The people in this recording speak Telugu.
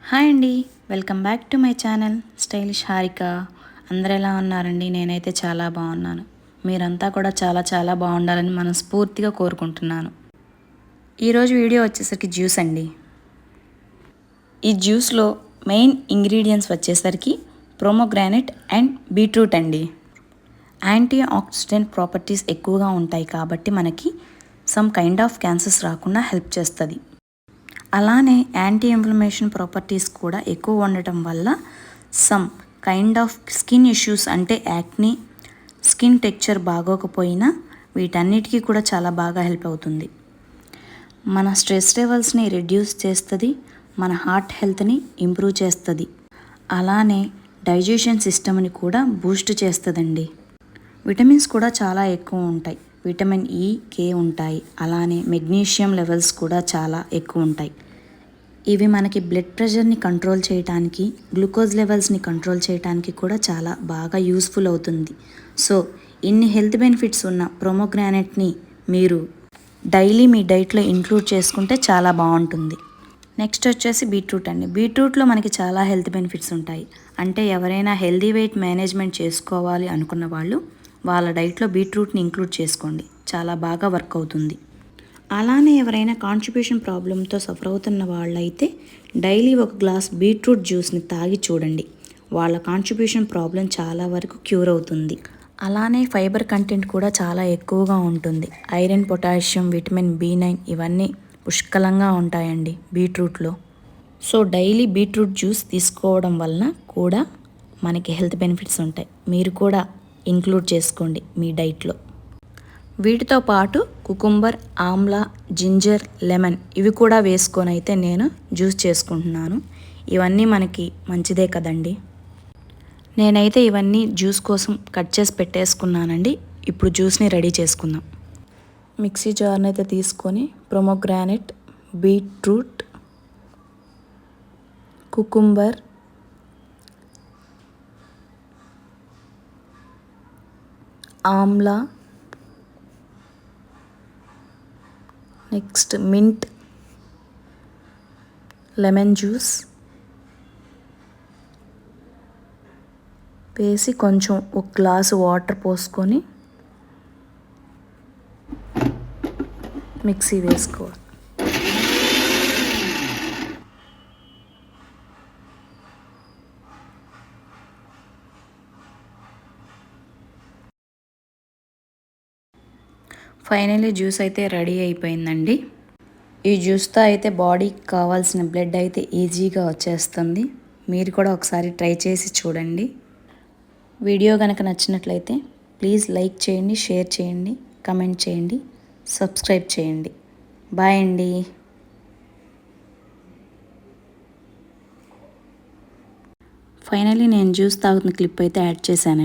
హాయ్ అండి, welcome back to my channel stylish Harika. అందరు ఎలా ఉన్నారండి? నేనైతే చాలా బాగున్నాను. మీరంతా కూడా చాలా చాలా బాగుండాలని మనస్ఫూర్తిగా కోరుకుంటున్నాను. ఈరోజు వీడియో వచ్చేసరికి జ్యూస్ అండి. ఈ జ్యూస్లో మెయిన్ ఇంగ్రీడియంట్స్ వచ్చేసరికి ప్రోమోగ్రానైట్ అండ్ బీట్రూట్ అండి. యాంటీ ఆక్సిడెంట్ ప్రాపర్టీస్ ఎక్కువగా ఉంటాయి కాబట్టి మనకి సమ్ కైండ్ ఆఫ్ క్యాన్సర్స్ రాకుండా హెల్ప్ చేస్తుంది. అలానే యాంటీ ఇన్ఫ్లమేషన్ ప్రాపర్టీస్ కూడా ఎక్కువ ఉండటం వల్ల some kind of skin issues అంటే యాక్ని, స్కిన్ టెక్చర్ బాగోకపోయినా వీటన్నిటికీ కూడా చాలా బాగా హెల్ప్ అవుతుంది. మన స్ట్రెస్ లెవెల్స్ని రెడ్యూస్ చేస్తుంది, మన హార్ట్ హెల్త్ని ఇంప్రూవ్ చేస్తుంది. అలానే డైజెషన్ సిస్టమ్ని కూడా బూస్ట్ చేస్తుందండి. విటమిన్స్ కూడా చాలా ఎక్కువ ఉంటాయి. విటమిన్ ఈ, కే ఉంటాయి. అలానే మెగ్నీషియం లెవెల్స్ కూడా చాలా ఎక్కువ ఉంటాయి. ఇవి మనకి బ్లడ్ ప్రెషర్ని కంట్రోల్ చేయడానికి, గ్లూకోజ్ లెవెల్స్ని కంట్రోల్ చేయడానికి కూడా చాలా బాగా యూస్ఫుల్ అవుతుంది. సో ఇన్ని హెల్త్ బెనిఫిట్స్ ఉన్న ప్రోమోగ్రానైట్ని మీరు డైలీ మీ డైట్లో ఇంక్లూడ్ చేసుకుంటే చాలా బాగుంటుంది. నెక్స్ట్ వచ్చేసి బీట్రూట్ అండి. బీట్రూట్లో మనకి చాలా హెల్త్ బెనిఫిట్స్ ఉంటాయి. అంటే ఎవరైనా హెల్దీ వెయిట్ మేనేజ్మెంట్ చేసుకోవాలి అనుకున్న వాళ్ళు వాళ్ళ డైట్లో బీట్రూట్ని ఇంక్లూడ్ చేసుకోండి, చాలా బాగా వర్క్ అవుతుంది. అలానే ఎవరైనా కాన్స్టిపేషన్ ప్రాబ్లంతో సఫర్ అవుతున్న వాళ్ళైతే డైలీ ఒక గ్లాస్ బీట్రూట్ జ్యూస్ని తాగి చూడండి. వాళ్ళ కాన్స్టిపేషన్ ప్రాబ్లం చాలా వరకు క్యూర్ అవుతుంది. అలానే ఫైబర్ కంటెంట్ కూడా చాలా ఎక్కువగా ఉంటుంది. ఐరన్, పొటాషియం, విటమిన్ B9 ఇవన్నీ పుష్కలంగా ఉంటాయండి బీట్రూట్లో. సో డైలీ బీట్రూట్ జ్యూస్ తీసుకోవడం వలన కూడా మనకి హెల్త్ బెనిఫిట్స్ ఉంటాయి. మీరు కూడా ఇంక్లూడ్ చేసుకోండి మీ డైట్లో. వీటితో పాటు కుకుంబర్, ఆమ్లా, జింజర్, లెమన్ ఇవి కూడా వేసుకొని అయితే నేను జ్యూస్ చేసుకుంటున్నాను. ఇవన్నీ మనకి మంచిదే కదండి. నేనైతే ఇవన్నీ జ్యూస్ కోసం కట్ చేసి పెట్టేసుకున్నానండి. ఇప్పుడు జ్యూస్ని రెడీ చేసుకుందాం. మిక్సీ జార్ని అయితే తీసుకొని pomegranate, beetroot, cucumber, Amla, next mint, lemon juice వేసి కొంచెం ఒక గ్లాసు వాటర్ పోసుకొని మిక్సీ వేసుకోవాలి. ఫైనల్లీ జ్యూస్ అయితే రెడీ అయిపోయిందండి. ఈ జ్యూస్తో అయితే బాడీకి కావాల్సిన బ్లడ్ అయితే ఈజీగా వచ్చేస్తుంది. మీరు కూడా ఒకసారి ట్రై చేసి చూడండి. వీడియో కనుక నచ్చినట్లయితే ప్లీజ్ లైక్ చేయండి, షేర్ చేయండి, కమెంట్ చేయండి, సబ్స్క్రైబ్ చేయండి. బాయ్ అండి. ఫైనల్లీ నేను జ్యూస్ తాగుతున్న క్లిప్ అయితే యాడ్ చేశానండి.